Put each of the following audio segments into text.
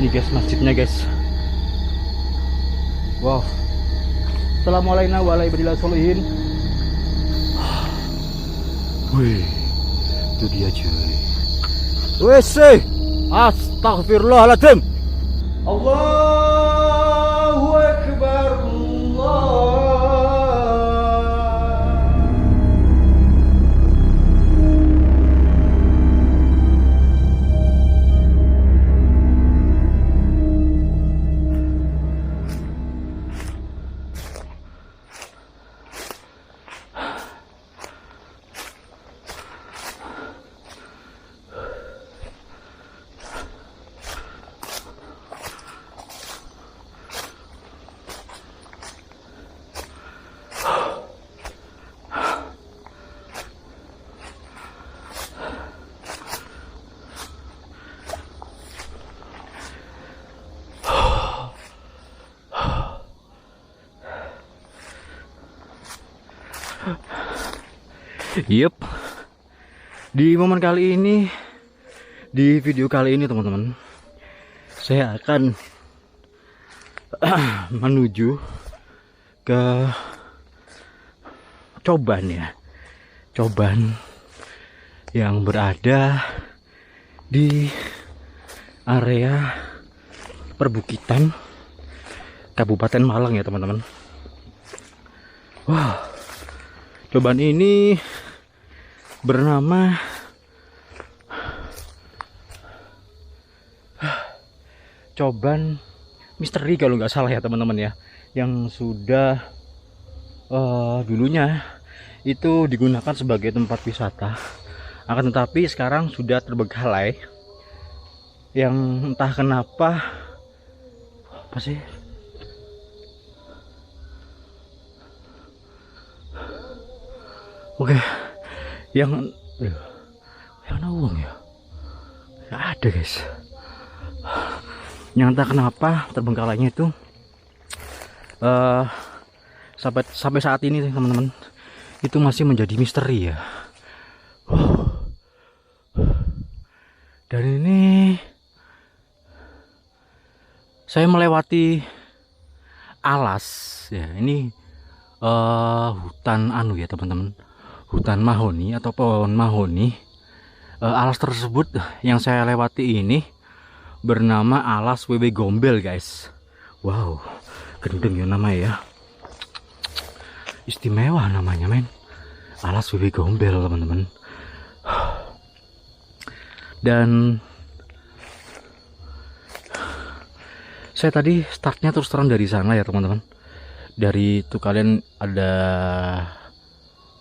Nih guys, masjidnya guys. Wow. Assalamualaikum warahmatullahi wabarakatuh. Wih, itu dia cuy. Wes, astagfirullahaladzim. Allahu Akbar. Allah. Yup, di momen kali ini, di video kali ini teman-teman, saya akan menuju ke Coban ya, Coban yang berada di area perbukitan Kabupaten Malang ya teman-teman. Wah, Coban ini bernama Coban Misteri kalau nggak salah ya teman-teman ya, yang sudah dulunya itu digunakan sebagai tempat wisata, akan tetapi sekarang sudah terbengkalai, yang entah kenapa. Apa sih? Oke, yang uang ya nggak ada guys. Yang entah kenapa terbengkalainya itu sampai saat ini teman-teman itu masih menjadi misteri ya. Dan ini saya melewati alas ya, ini hutan anu ya teman-teman, hutan mahoni atau pohon mahoni. Alas tersebut yang saya lewati ini bernama alas WW Gombel guys. Wow, gendeng ya namanya ya, istimewa namanya men, alas WW Gombel teman-teman. Dan saya tadi startnya terus terang dari sana ya teman-teman. Dari itu kalian ada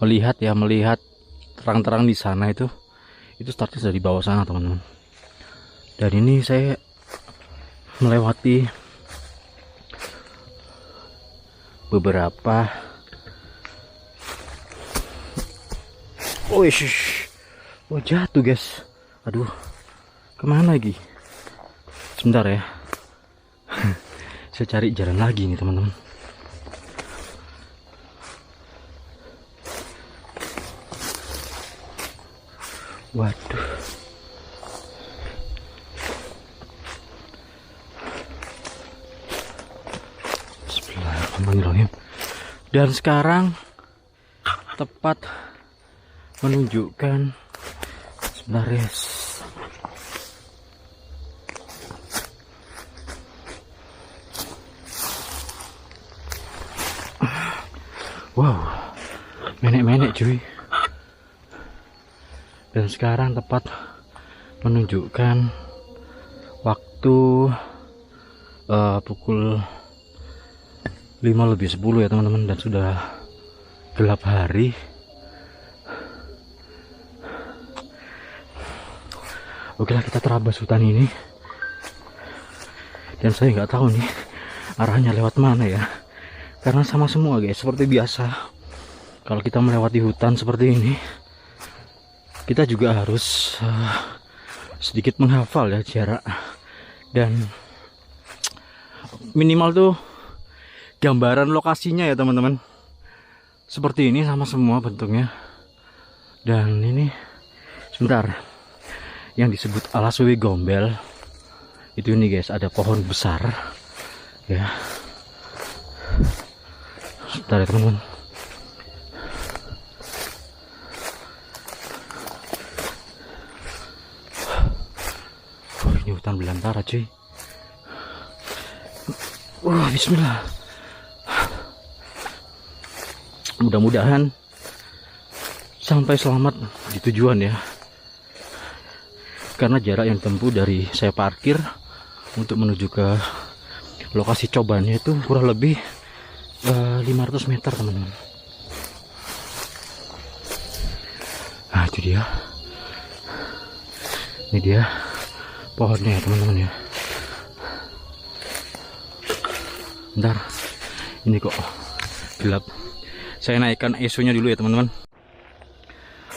melihat terang-terang di sana, itu startnya dari bawah sana teman-teman. Dan ini saya melewati beberapa jatuh guys. Aduh, kemana lagi? Sebentar ya. Saya cari jalan lagi nih teman-teman. Waduh. Bismillahirrahmanirrahim. Dan sekarang tepat menunjukkan sebentar ya. Wow, menek-menek cuy. Dan sekarang tepat menunjukkan waktu pukul 5:50 ya teman-teman, dan sudah gelap hari. Oke lah, kita terabas hutan ini, dan saya nggak tahu nih arahnya lewat mana ya, karena sama semua guys. Seperti biasa kalau kita melewati hutan seperti ini, kita juga harus sedikit menghafal ya jarak, dan minimal tuh gambaran lokasinya ya teman-teman. Seperti ini sama semua bentuknya. Dan ini sebentar, yang disebut alas WW Gombel Itu ini guys, ada pohon besar ya. Sebentar ya teman-teman. Ini hutan belantara cuy. Bismillah. Mudah-mudahan sampai selamat di tujuan ya. Karena jarak yang tempuh dari saya parkir untuk menuju ke lokasi cobaannya itu kurang lebih 500 meter teman-teman. Nah itu dia. Ini dia pohonnya ya teman-teman ya. Bentar, ini kok gelap. Saya naikkan ISO-nya dulu ya teman-teman.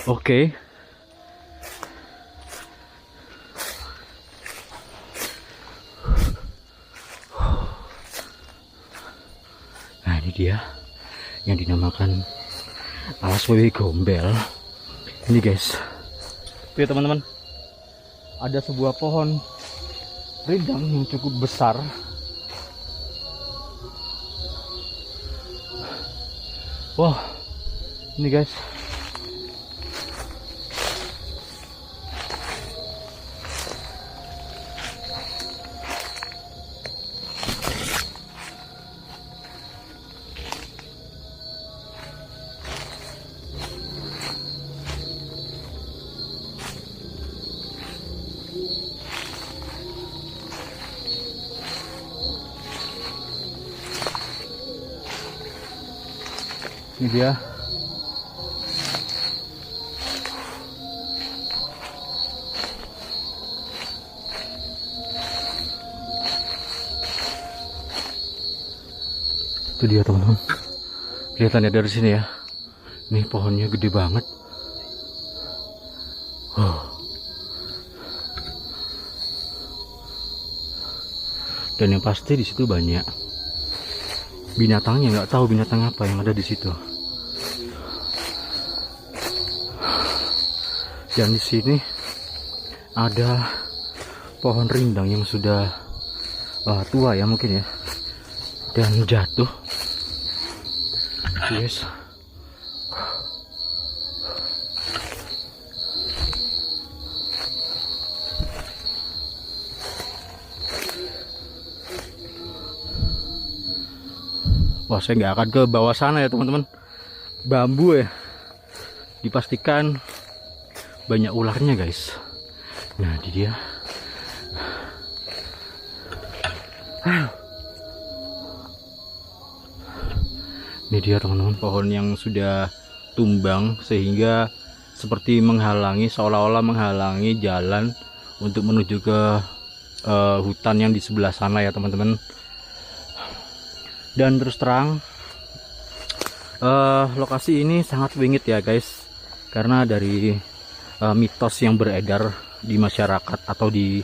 Oke. Nah ini dia yang dinamakan alas wewe gombel. Ini guys, tuh ya teman-teman, ada sebuah pohon rindang yang cukup besar. Wah, ini guys. Ini dia. Itu dia teman-teman. Kelihatannya dari sini ya. Ini pohonnya gede banget. Dan yang pasti di situ banyak binatangnya, nggak tahu binatang apa yang ada di situ. Dan di sini ada pohon rindang yang sudah tua ya mungkin ya, dan jatuh. Yes. Wah, saya nggak akan ke bawah sana ya teman-teman. Bambu ya, dipastikan banyak ularnya guys. Nah di dia. Ini dia teman-teman, pohon yang sudah tumbang sehingga seperti menghalangi, seolah-olah menghalangi jalan untuk menuju ke hutan yang di sebelah sana ya teman-teman. Dan terus terang lokasi ini sangat wingit ya guys, karena dari mitos yang beredar di masyarakat atau di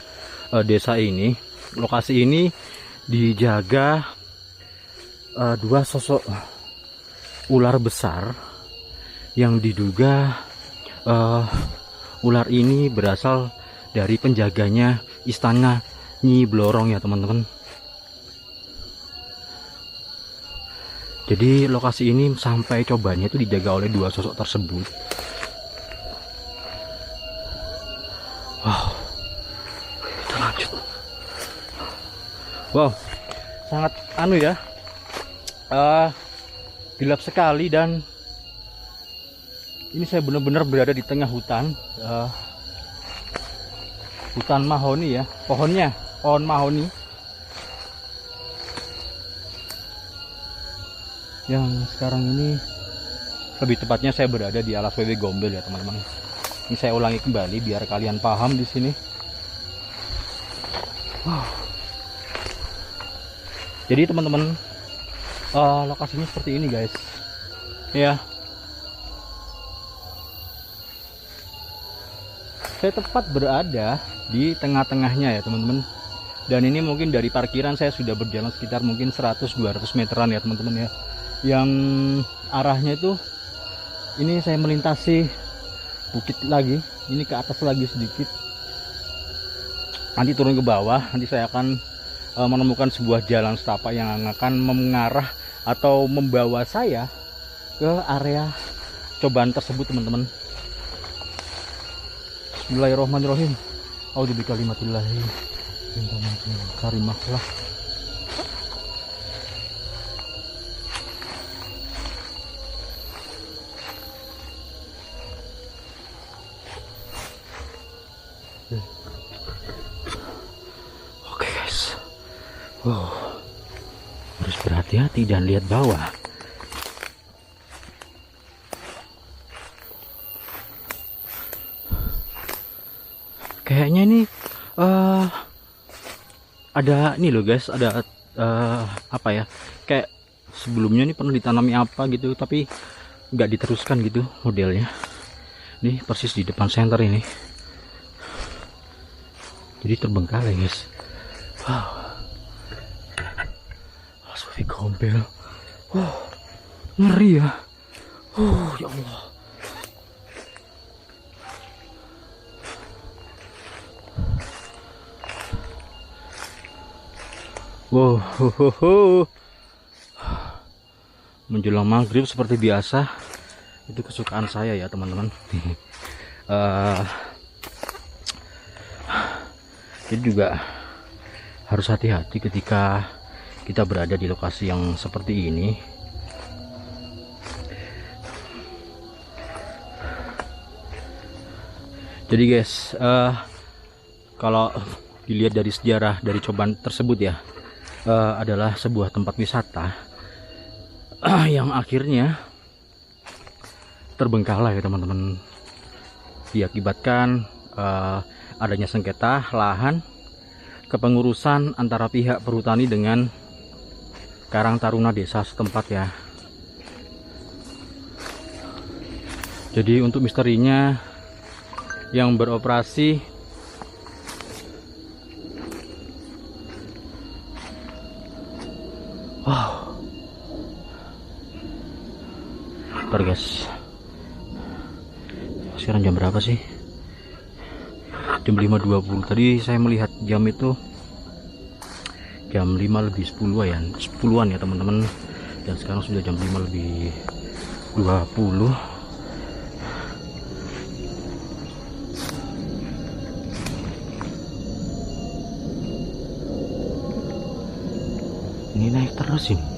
desa ini, lokasi ini dijaga dua sosok ular besar yang diduga ular ini berasal dari penjaganya istana Nyi Blorong ya teman-teman. Jadi lokasi ini sampai cobanya itu dijaga oleh dua sosok tersebut. Wow, kita lanjut. Wow, sangat anu ya, gelap sekali, dan ini saya benar-benar berada di tengah hutan, hutan mahoni ya, pohonnya pohon mahoni. Yang sekarang ini lebih tepatnya saya berada di alas wewe gombel ya teman-teman. Ini saya ulangi kembali biar kalian paham di sini. Wow. Jadi teman-teman, lokasinya seperti ini guys. Ya. Saya tepat berada di tengah-tengahnya ya teman-teman. Dan ini mungkin dari parkiran saya sudah berjalan sekitar mungkin 100-200 meteran ya teman-teman ya. Yang arahnya itu ini saya melintasi bukit lagi, ini ke atas lagi sedikit. Nanti turun ke bawah, nanti saya akan menemukan sebuah jalan setapak yang akan mengarah atau membawa saya ke area cobaan tersebut, teman-teman. Bismillahirrahmanirrahim. A'udzu bikalimatillahi min karimah lah. Oke guys, harus berhati-hati dan lihat bawah. Kayaknya ini ada nih loh guys, ada apa ya, kayak sebelumnya ini pernah ditanami apa gitu, tapi nggak diteruskan gitu modelnya. Ini persis di depan center ini, jadi terbengkalai guys. Wow, seperti gombel. Wow, ngeri ya. Ya Allah. Wow, menjelang maghrib seperti biasa, itu kesukaan saya ya teman-teman. Jadi juga harus hati-hati ketika kita berada di lokasi yang seperti ini. Jadi guys, kalau dilihat dari sejarah dari cobaan tersebut ya, adalah sebuah tempat wisata yang akhirnya terbengkalai ya teman-teman, diakibatkan adanya sengketa lahan kepengurusan antara pihak perhutani dengan Karang Taruna desa setempat ya. Jadi untuk misterinya yang beroperasi bentar guys, sekarang jam berapa sih? Jam 5.20. Tadi saya melihat jam itu jam 5 lebih 10 ya, 10-an ya teman-teman, dan sekarang sudah jam 5 lebih 20. Ini naik terus ini.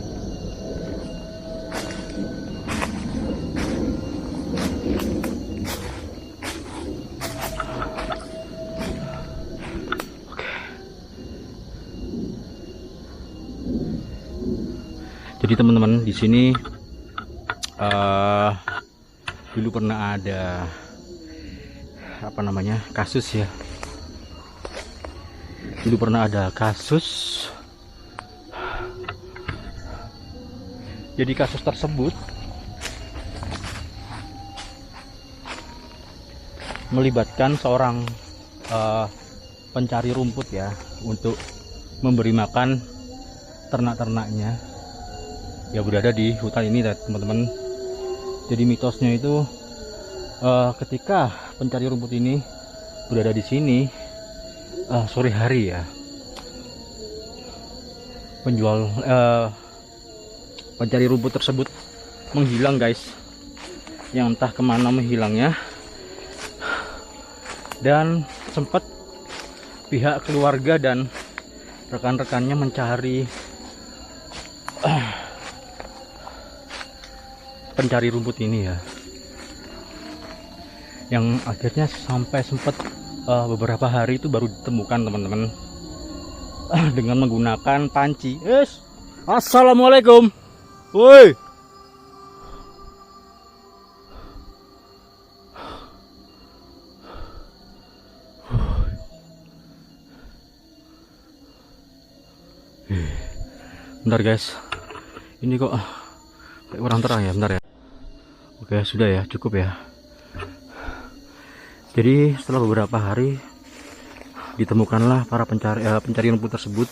Jadi teman-teman, di sini dulu pernah ada apa namanya, kasus ya. Dulu pernah ada kasus. Jadi kasus tersebut melibatkan seorang pencari rumput ya, untuk memberi makan ternak-ternaknya ya berada di hutan ini teman-teman. Jadi mitosnya itu ketika pencari rumput ini berada di sini sore hari ya, penjual pencari rumput tersebut menghilang guys, yang entah kemana menghilangnya, dan sempat pihak keluarga dan rekan-rekannya mencari pencari rumput ini ya, yang akhirnya sampai sempat beberapa hari itu baru ditemukan teman-teman, dengan menggunakan panci. Assalamualaikum. Woi, bentar guys, ini kok kayak kurang terang ya, bentar ya. Oke, sudah ya, cukup ya. Jadi setelah beberapa hari ditemukanlah para pencari rumput tersebut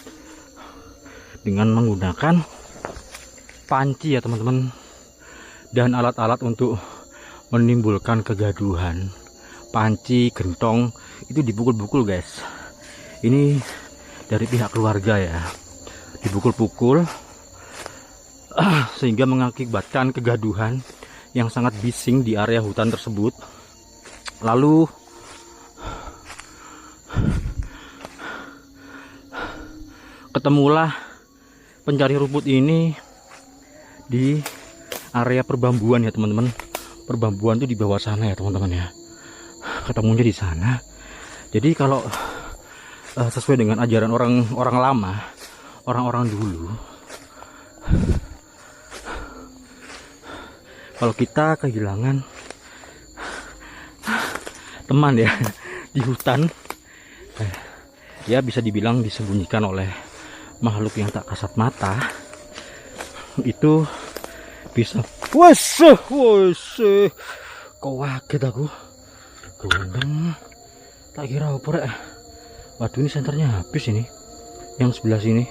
dengan menggunakan panci ya teman-teman, dan alat-alat untuk menimbulkan kegaduhan. Panci, gentong itu dipukul-pukul guys. Ini dari pihak keluarga ya, dipukul-pukul sehingga mengakibatkan kegaduhan yang sangat bising di area hutan tersebut. Lalu ketemulah pencari rumput ini di area perbambuan ya teman-teman. Perbambuan itu di bawah sana ya teman-teman ya. Ketemunya di sana. Jadi kalau sesuai dengan ajaran orang lama, orang-orang dulu, kalau kita kehilangan teman ya di hutan, ya bisa dibilang disembunyikan oleh makhluk yang tak kasat mata, itu bisa weseh kok kaget aku gondeng, tak kira apa rek. Waduh, ini senternya habis ini. Yang sebelah sini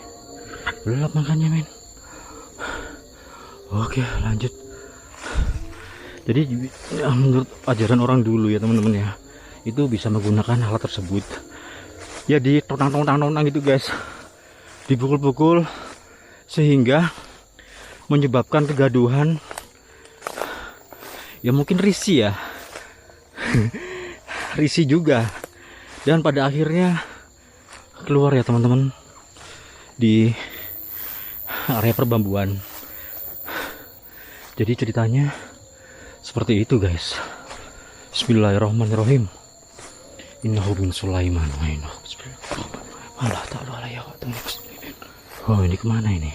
gelap makanya men. Oke lanjut. Jadi ya, menurut ajaran orang dulu ya teman-teman ya, itu bisa menggunakan alat tersebut ya, di tong-tong gitu guys, dipukul-pukul sehingga menyebabkan kegaduhan ya, mungkin risih ya risih juga, dan pada akhirnya keluar ya teman-teman di area perbambuan. Jadi ceritanya seperti itu guys. Bismillahirrahmanirrahim. Innahu min Sulaiman wa innahu bismillahirrahmanirrahim. Allah ta'ala ya muslimin. Oh, ini kemana ini?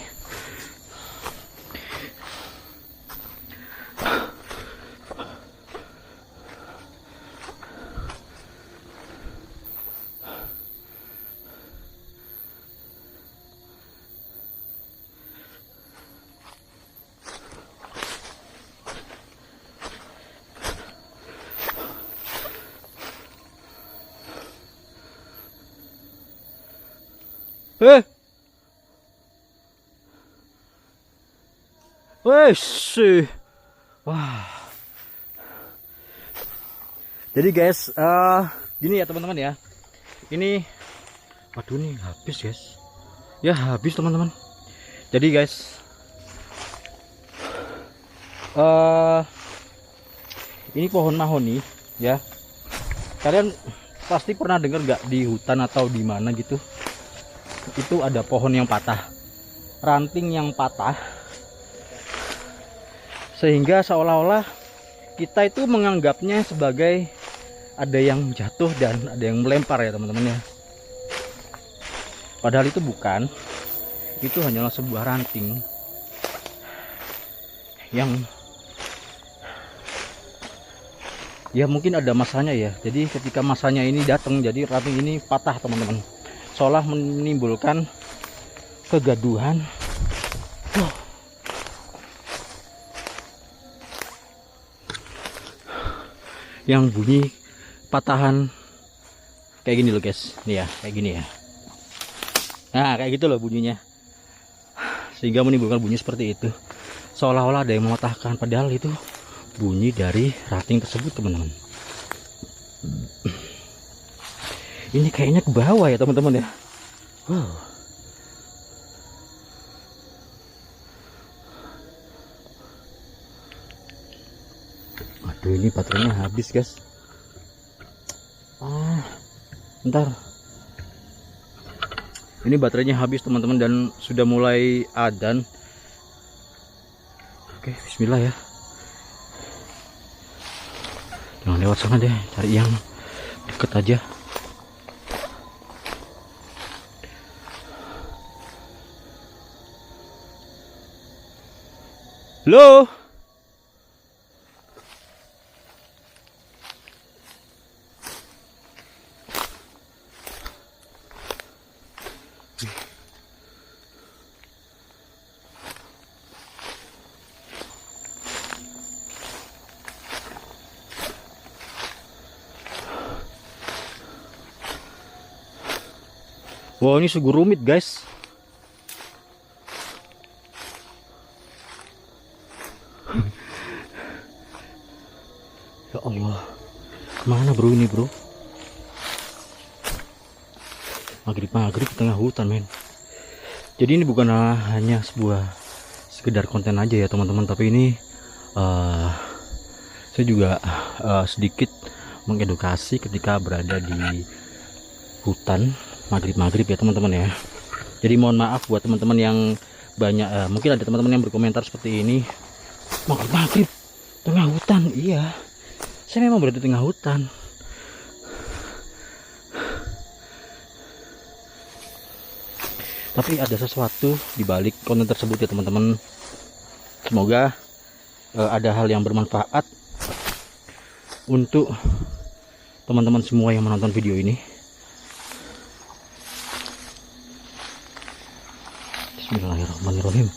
Wes, wah. Jadi guys, gini ya teman-teman ya. Ini, waduh nih habis guys. Ya habis teman-teman. Jadi guys, ini pohon mahoni ya. Kalian pasti pernah dengar nggak di hutan atau di mana gitu? Itu ada pohon yang patah, ranting yang patah, sehingga seolah-olah kita itu menganggapnya sebagai ada yang jatuh dan ada yang melempar ya teman-teman ya. Padahal itu bukan, itu hanyalah sebuah ranting yang ya mungkin ada masanya ya. Jadi ketika masanya ini datang, jadi ranting ini patah teman-teman, seolah menimbulkan kegaduhan. Yang bunyi patahan kayak gini loh guys, nih ya, kayak gini ya. Nah kayak gitu loh bunyinya, sehingga menimbulkan bunyi seperti itu, seolah-olah ada yang mematahkan, padahal itu bunyi dari ranting tersebut teman-teman. Ini kayaknya ke bawah ya teman-teman ya. Aduh, ini baterainya habis guys. Bentar, ini baterainya habis teman-teman dan sudah mulai adzan. Oke, bismillah ya. Jangan lewat sana deh, cari yang deket aja. Halo. Wow, ini sungguh rumit guys. Ya Allah, kemana bro ini bro? maghrib di tengah hutan, men. Jadi ini bukan hanya sebuah sekedar konten aja ya teman-teman, tapi ini saya juga sedikit mengedukasi ketika berada di hutan maghrib ya teman-teman ya. Jadi mohon maaf buat teman-teman yang banyak, mungkin ada teman-teman yang berkomentar seperti ini, maghrib tengah hutan. Iya, saya memang berada di tengah hutan. Tapi ada sesuatu di balik konten tersebut ya teman-teman. Semoga ada hal yang bermanfaat untuk teman-teman semua yang menonton video ini. Bismillahirrahmanirrahim.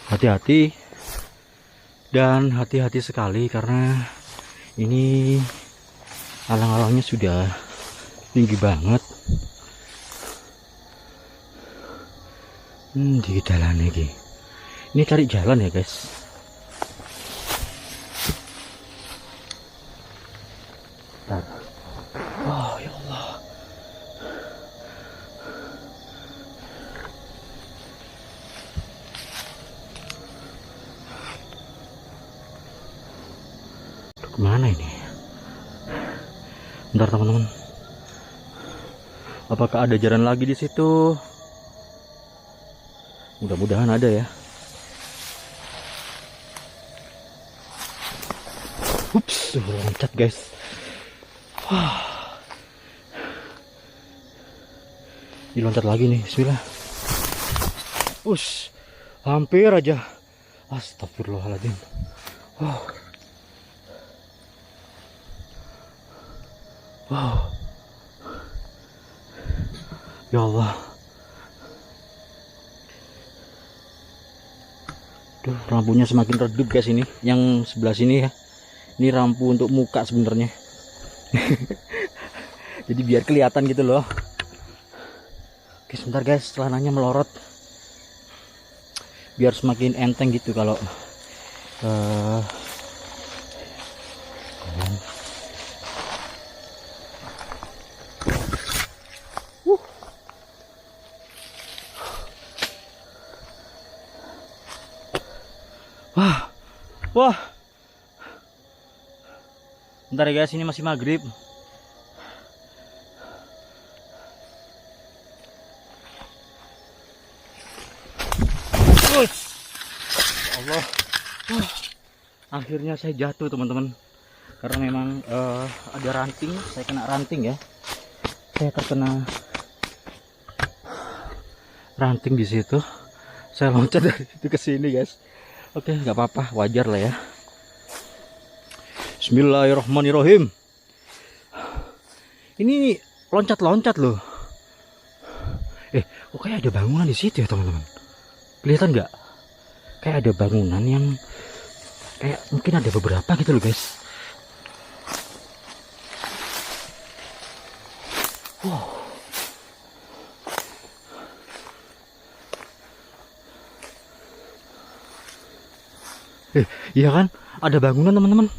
Hati-hati. Dan hati-hati sekali karena ini alang-alangnya sudah tinggi banget. Di jalan lagi. Ini cari jalan ya guys. Bentar. Oh ya Allah. Kemana ini? Bentar teman-teman. Apakah ada jalan lagi di situ? Mudah-mudahan ada ya. Ups, loncat guys. Wah. Diloncat lagi nih, bismillah. Ush, hampir aja. Astagfirullahaladzim. Wow. Wow. Ya Allah. Duh, rampunya semakin redup guys ini. Yang sebelah sini ya. Ini rampu untuk muka sebenarnya. Jadi biar kelihatan gitu loh. Oke, sebentar guys, celananya melorot. Biar semakin enteng gitu kalau Wah. Bentar ya guys, ini masih maghrib. Allah. Akhirnya saya jatuh teman-teman. Karena memang ada ranting, saya kena ranting ya. Saya terkena ranting di situ. Saya loncat dari situ ke sini guys. Oke, nggak apa-apa, wajar lah ya. Bismillahirrahmanirrahim. Ini loncat-loncat loh. Kok kayak ada bangunan di situ ya teman-teman? Kelihatan nggak? Kayak ada bangunan yang kayak mungkin ada beberapa gitu loh guys. Wow. Iya kan? Ada bangunan teman-teman.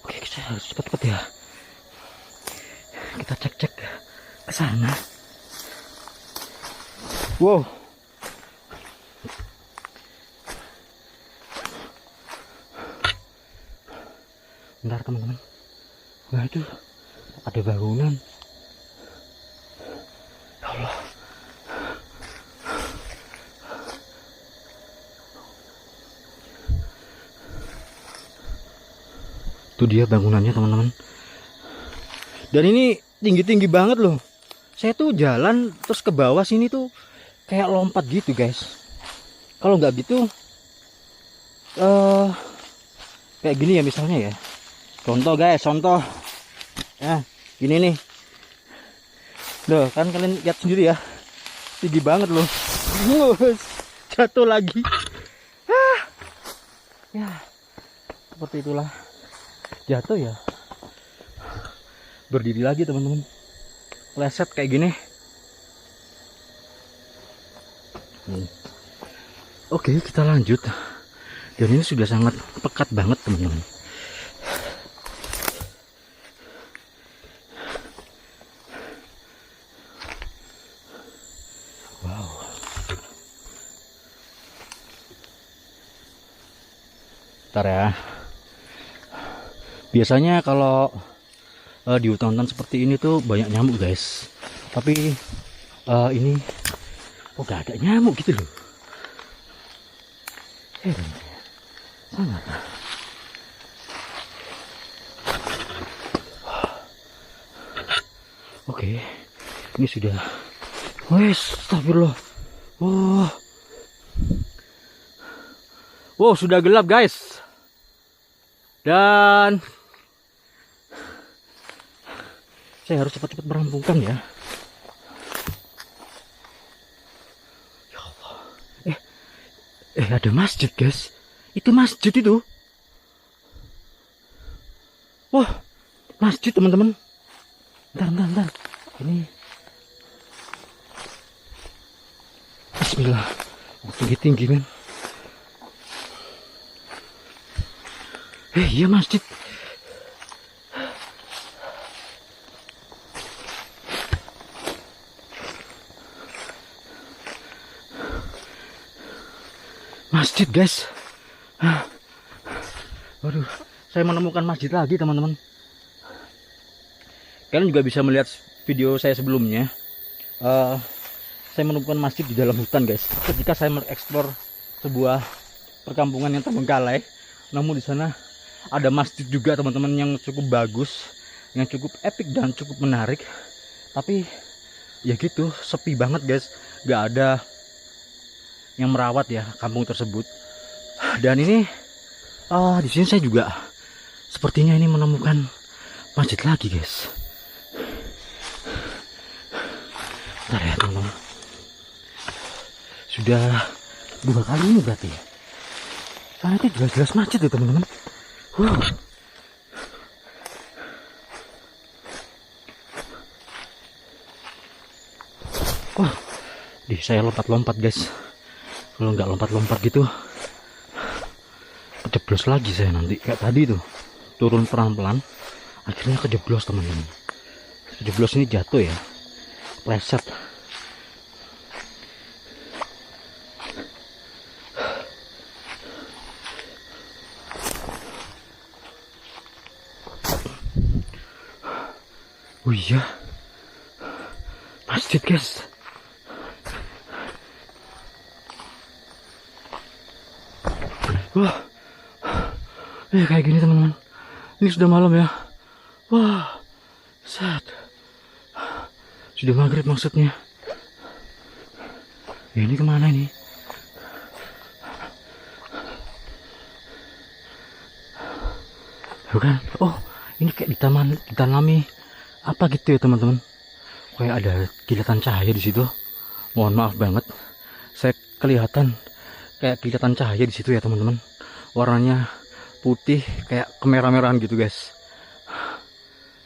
Oke, kita harus cepat-cepat ya. Kita cek-cek ke sana. Wow. Bentar teman-teman. Wah, itu ada bangunan. Ya Allah. Itu dia bangunannya teman-teman. Dan ini tinggi-tinggi banget loh. Saya tuh jalan terus ke bawah sini tuh kayak lompat gitu guys. Kalau nggak gitu kayak gini ya misalnya ya. Contoh guys, contoh. Ya, gini nih. Duh, kan kalian lihat sendiri ya. Tinggi banget loh. Jatuh lagi. Ya, seperti itulah. Jatuh ya, berdiri lagi teman-teman, leset kayak gini. Oke, kita lanjut. Dan ini sudah sangat pekat banget teman-teman. Wow. Bentar ya. Biasanya kalau di hutan-hutan seperti ini tuh banyak nyamuk guys. Tapi ini kok gak ada nyamuk gitu loh. Heran. Sangat. Oke, ini sudah. Wes, astagfirullah. Wow. Wow, sudah gelap guys. Dan saya harus cepat-cepat merampungkan ya. Ya Allah. Ada masjid guys. Itu masjid itu. Wah, masjid teman-teman. Bentar. Ini. Bismillah. Tinggi-tinggi men. Iya masjid. Masjid guys. Waduh, saya menemukan masjid lagi teman-teman. Kalian juga bisa melihat video saya sebelumnya. Saya menemukan masjid di dalam hutan guys. Ketika saya mengeksplor sebuah perkampungan yang terbengkalai, namun di sana ada masjid juga teman-teman yang cukup bagus, yang cukup epic dan cukup menarik. Tapi ya gitu, sepi banget guys. Gak ada yang merawat ya kampung tersebut. Dan ini di sini saya juga sepertinya ini menemukan masjid lagi guys. Bentar ya teman-teman. Sudah 2 kali ini berarti. Karena itu jelas-jelas masjid ya teman-teman. Wow. Wah, saya lompat-lompat guys. Kalau nggak lompat-lompat gitu, kejeblos lagi saya nanti. Kayak tadi tuh, turun pelan-pelan, akhirnya kejeblos teman-teman. Kejeblos ini jatuh ya, pleset. Oh iya, masjid guys. Wah, kayak gini teman-teman. Ini sudah malam ya. Wah, sudah maghrib maksudnya. Ya, ini kemana ini? Bukan? Oh, ini kayak ditanami apa gitu ya teman-teman. Kayak ada kilatan cahaya di situ. Mohon maaf banget. Saya kelihatan cahaya di situ ya teman-teman. Warnanya putih kayak kemerah-merahan gitu guys.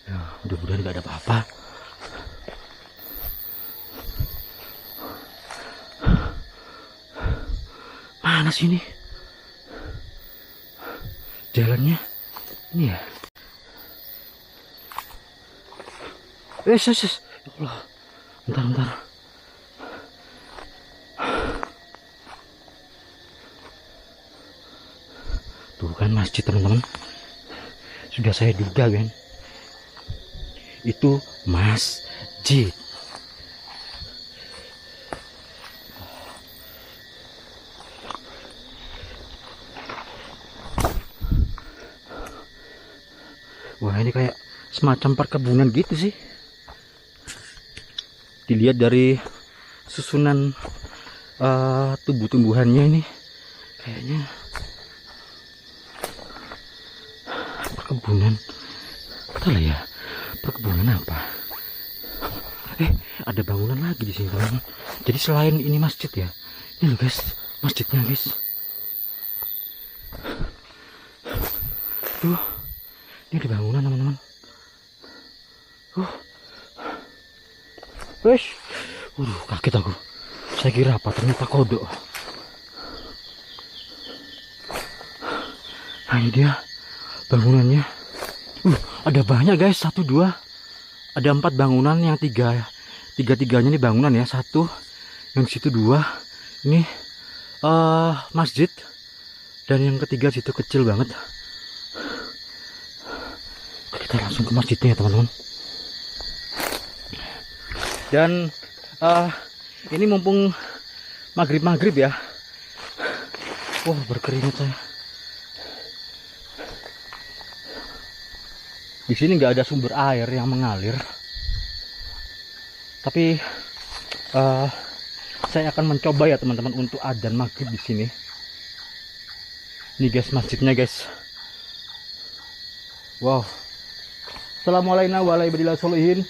Ya, mudah-mudahan nggak ada apa-apa. Mana sih ini jalannya? Ini ya. Ya Allah. Bentar. Tuh kan masjid teman-teman. Sudah saya duga kan. Itu masjid. Wah, ini kayak semacam perkebunan gitu sih. Dilihat dari susunan tumbuh-tumbuhannya ini, kayaknya perkebunan. Entahlah ya, perkebunan apa? Ada bangunan lagi di sini teman-teman. Jadi selain ini masjid ya, ini loh guys, masjidnya guys. Tuh, ini ada bangunan teman-teman. Kaget aku. Saya kira apa? Ternyata kodok. Nah ini dia bangunannya. Ada banyak guys, 1, 2, ada 4 bangunan, yang tiga-tiganya ini bangunan ya. Satu, yang di situ 2, ini masjid, dan yang ketiga situ kecil banget. Kita langsung ke masjidnya ya teman-teman. Dan ini mumpung maghrib ya. Wah, berkeringat saya. Di sini nggak ada sumber air yang mengalir, tapi saya akan mencoba ya teman-teman untuk adzan maghrib di sini. Ini guys masjidnya guys. Wow. Assalamualaikum warahmatullahi wabarakatuh.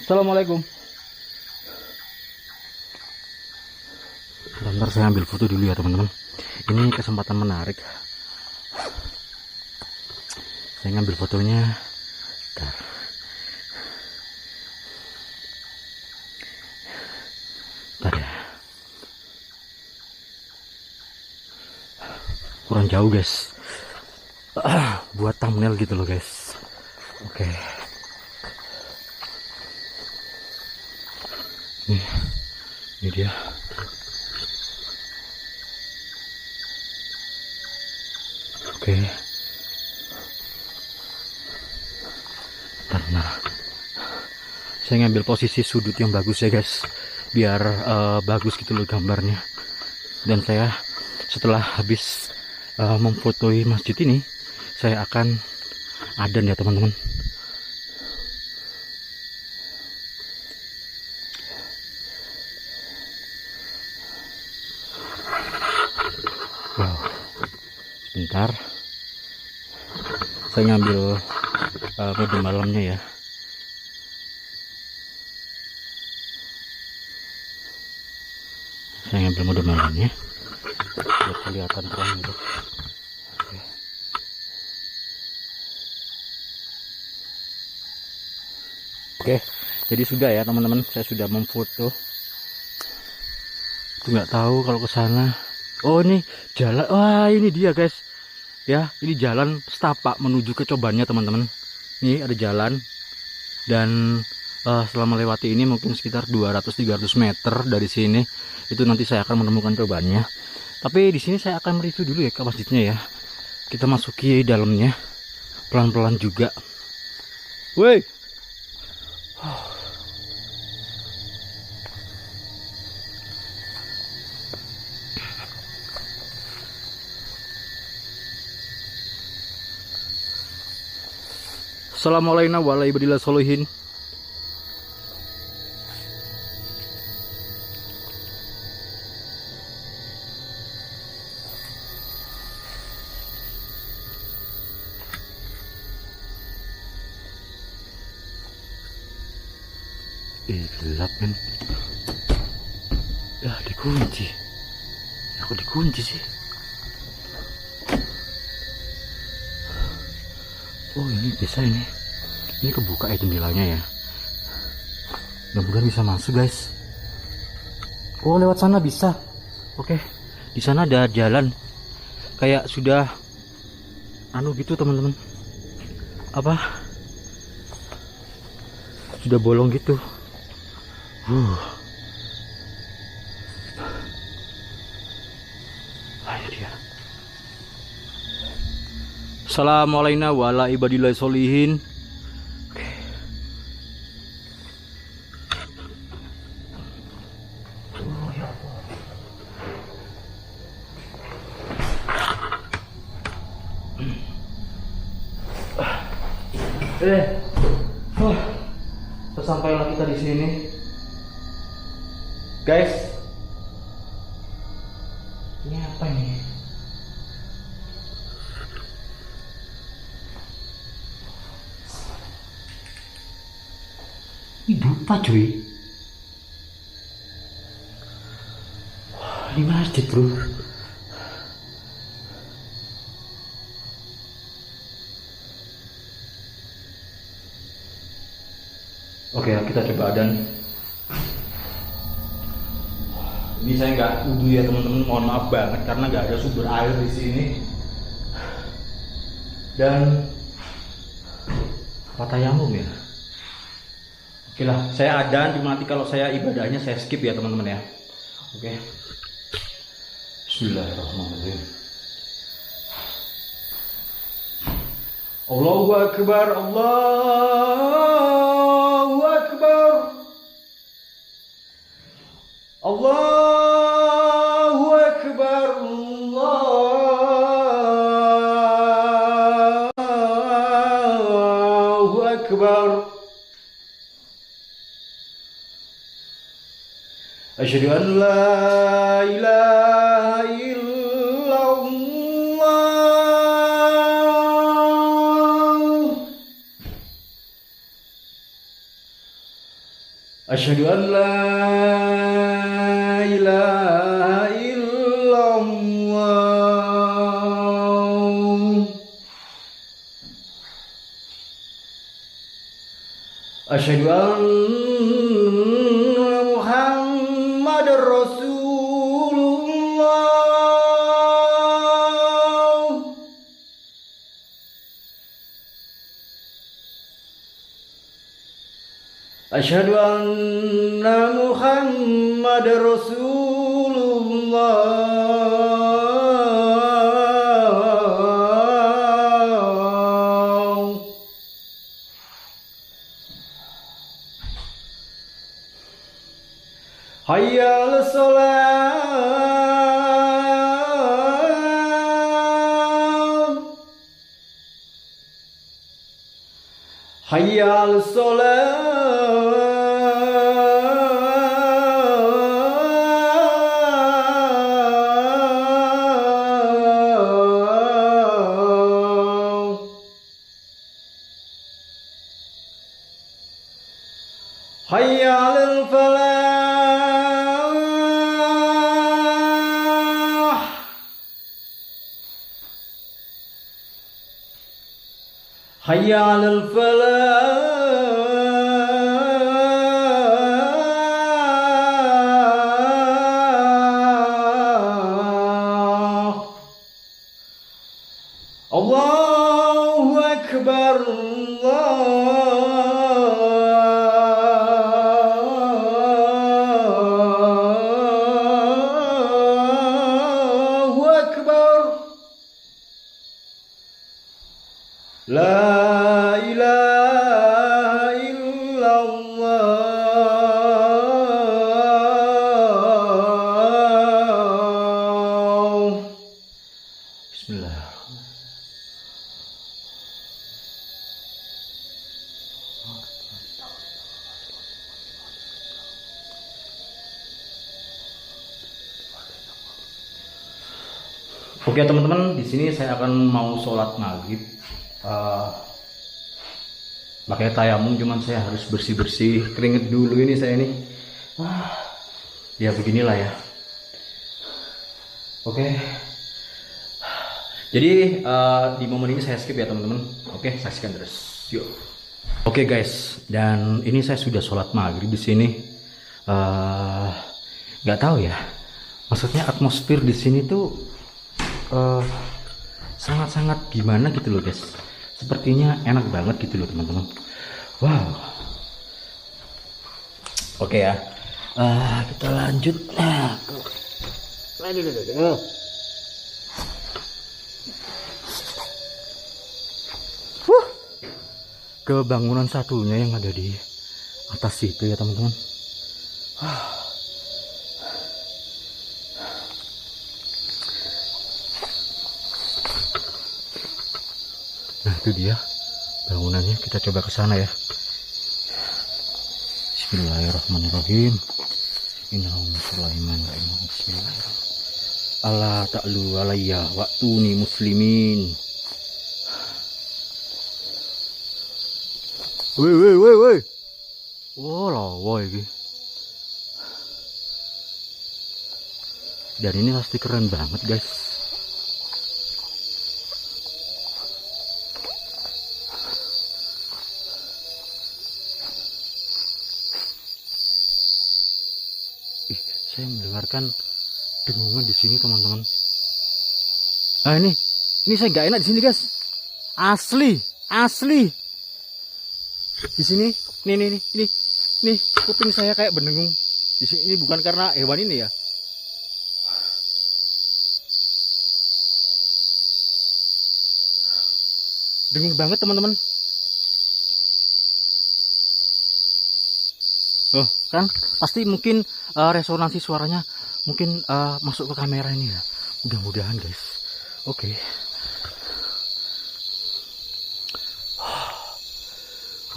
Assalamualaikum. Bentar saya ambil foto dulu ya teman-teman. Ini kesempatan menarik. Saya ngambil fotonya. Bentar. Bentar ya. Kurang jauh guys. Buat thumbnail gitu loh guys. Oke. Ini dia. Oke. Bentar. Saya ngambil posisi sudut yang bagus ya guys, biar bagus gitu loh gambarnya. Dan saya setelah habis memfotoi masjid ini, saya akan adzan ya teman-teman. Wow. Sebentar. Saya ngambil mode malamnya ya. Saya ngambil mode malamnya biar kelihatan terang gitu. Oke, jadi sudah ya teman-teman, saya sudah memfoto. Itu nggak tahu kalau ke sana. Oh ini jalan. Wah ini dia guys. Ya, ini jalan setapak menuju ke cobannya teman-teman. Ini ada jalan, dan setelah melewati ini mungkin sekitar 200-300 meter dari sini, itu nanti saya akan menemukan cobannya. Tapi di sini saya akan mereview dulu ya ke masjidnya ya. Kita masuki dalamnya pelan-pelan juga. Woi. Assalamualaikum warahmatullahi wabarakatuh. Gelap kan. Ya dikunci. Aku dikunci sih. Oh ini bisa ini. Ini kebuka ya jendelanya ya. Mudah-mudahan bisa masuk guys. Oh lewat sana bisa. Oke. Di sana ada jalan. Kayak sudah anu gitu teman-teman. Apa? Sudah bolong gitu. Ayo dia. Assalamualaikum warahmatullahi wabarakatuh. Sesampailah kita di sini, guys. Ini apa ini? Ini dupa cuy. Wah, ini masjid bro. Oke, kita coba adzan. Ini saya nggak wudhu ya teman-teman, mohon maaf banget karena nggak ada sumber air di sini. Dan apa tayamum ya? Oke lah, saya adzan, cuma nanti kalau saya ibadahnya saya skip ya teman-teman ya. Oke. Bismillahirrahmanirrahim. Allahu Akbar, Allahu Akbar, Allahu Akbar, Allahu Akbar. Asyhadu an la ilaha illallah. Asyhadu an la ilaha illallah. Asyhadu anna Muhammadar Rasulullah. Asyhadu anna Muhammadar Rasulullah. Hayya 'alas shalah. Hayya 'alas shalah. Hayya 'alal falah. Hayya 'alal falah. Allahu Akbar, Allahu Akbar. La ilaha illallah. Bismillahirrahmanirrahim. Oke teman-teman, di sini saya akan mau sholat maghrib. Pakai tayamum, cuman saya harus bersih-bersih keringet dulu ini saya ini. Ya beginilah ya. Oke. Jadi di momen ini saya skip ya teman-teman. Oke, saksikan terus. Yuk. Oke guys, dan ini saya sudah sholat maghrib di sini. Nggak tahu ya. Maksudnya atmosfer di sini tuh sangat-sangat gimana gitu loh guys. Sepertinya enak banget gitu loh teman-teman. Wow. Oke ya. Kita lanjut. Ke bangunan satunya yang ada di atas situ ya teman-teman. Nah itu dia bangunannya, kita coba ke sana ya. Bismillahirrahmanirrahim. Innahum Sulaiman wa innahum bismillahirrahmanirrahim. Allah ta'lu alayya wa'tuni muslimin. Woi. Wah lawa ini. Dan ini pasti keren banget guys. saya mendengarkan dengungan di sini teman-teman. Nah ini saya nggak enak di sini guys. Asli. Di sini, nih kuping saya kayak berdengung. Di sini ini bukan karena hewan ini ya. Dengung banget teman-teman. Oh kan pasti mungkin resonansi suaranya mungkin masuk ke kamera ini ya. Mudah-mudahan guys. Oke.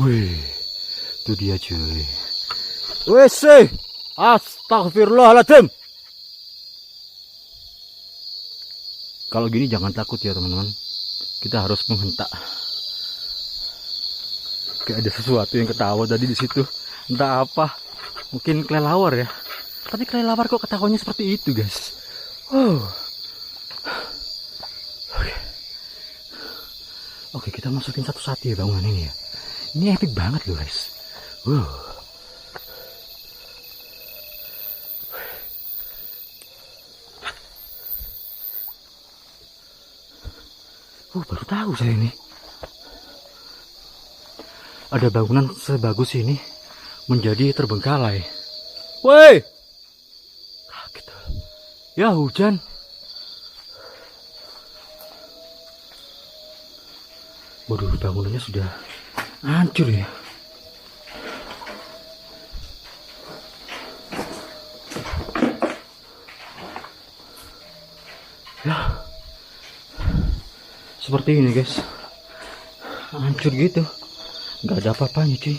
Wih, itu dia cuy. Wih sih, astagfirullahaladzim. Kalau gini jangan takut ya teman-teman. Kita harus menghentak. Kayak ada sesuatu yang ketawa tadi di situ. Entah apa. Mungkin kelelawar ya. Tapi kelelawar kok ketawanya seperti itu guys. Oke, kita masukin satu-satu ya bangunan ini ya. Ini epic banget loh guys. Baru tahu saya ini. Ada bangunan sebagus ini menjadi terbengkalai. Woi! Kaget. Ya hujan. Waduh, bangunannya sudah hancur ya. Ya. Seperti ini guys. Hancur gitu. Nggak ada apa-apanya cuy.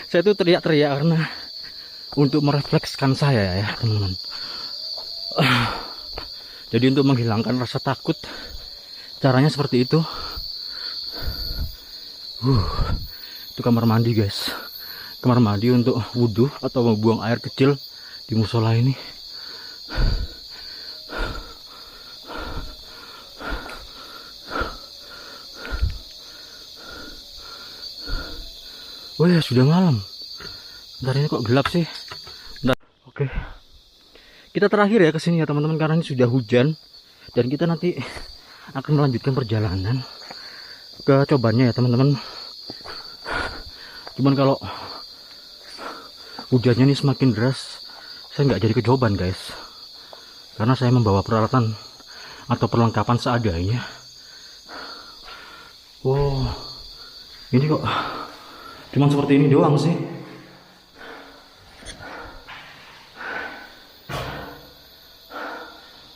Saya tuh teriak-teriak karena untuk mereflekskan saya ya teman-teman. Jadi untuk menghilangkan rasa takut, caranya seperti itu. Itu kamar mandi guys. Kamar mandi untuk wudhu atau membuang air kecil di musola ini. Oh ya sudah malam. Bentar ini kok gelap sih. Bentar. Oke. Kita terakhir ya ke sini ya teman-teman karena ini sudah hujan dan kita nanti akan melanjutkan perjalanan ke cobannya ya teman-teman. Cuman kalau hujannya ini semakin deras, saya nggak jadi ke coban guys. Karena saya membawa peralatan atau perlengkapan seadanya. Wow. Ini kok cuman seperti ini doang sih.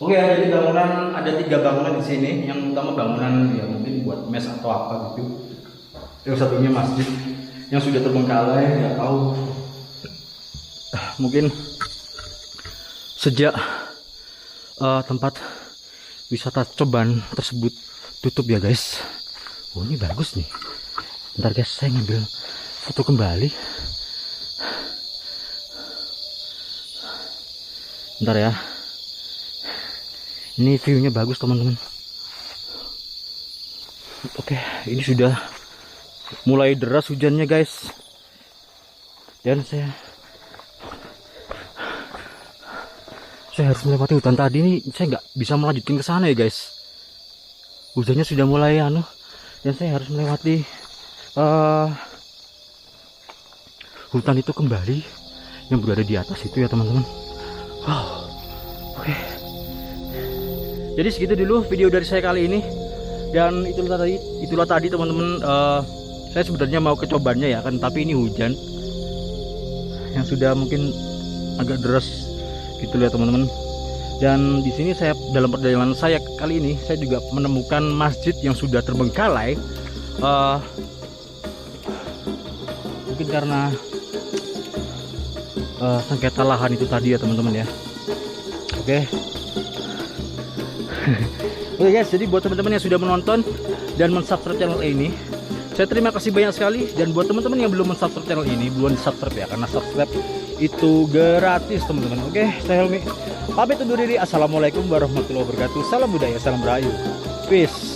Oke, jadi bangunan ada 3 bangunan di sini. Yang utama bangunan ya mungkin buat mes atau apa gitu. Yang satunya masjid yang sudah terbengkalai, nggak tahu. Mungkin sejak tempat wisata coban tersebut tutup ya guys. Oh ini bagus nih. Bentar guys, saya ngambil foto kembali. Bentar ya. Ini viewnya bagus teman-teman. Oke, ini sudah mulai deras hujannya guys. Dan saya harus melewati hutan tadi ini. Saya nggak bisa melanjutkan ke sana ya guys. Hujannya sudah mulai dan saya harus melewati hutan itu kembali yang berada di atas itu ya teman-teman. Wow. Oke. Jadi segitu dulu video dari saya kali ini. Dan itulah tadi teman-teman, saya sebenarnya mau ke cobannya ya kan, tapi ini hujan yang sudah mungkin agak deras gitu ya teman-teman. Dan di sini saya dalam perjalanan saya kali ini saya juga menemukan masjid yang sudah terbengkalai. Mungkin karena sengketa lahan itu tadi ya teman-teman ya. Oke. Oke guys, jadi buat teman-teman yang sudah menonton dan mensubscribe channel ini, saya terima kasih banyak sekali. Dan buat teman-teman yang belum mensubscribe channel ini, belum subscribe ya, karena subscribe itu gratis teman-teman. Oke, saya Helmi pamit undur diri. Assalamualaikum warahmatullahi wabarakatuh. Salam budaya, salam rahayu, peace.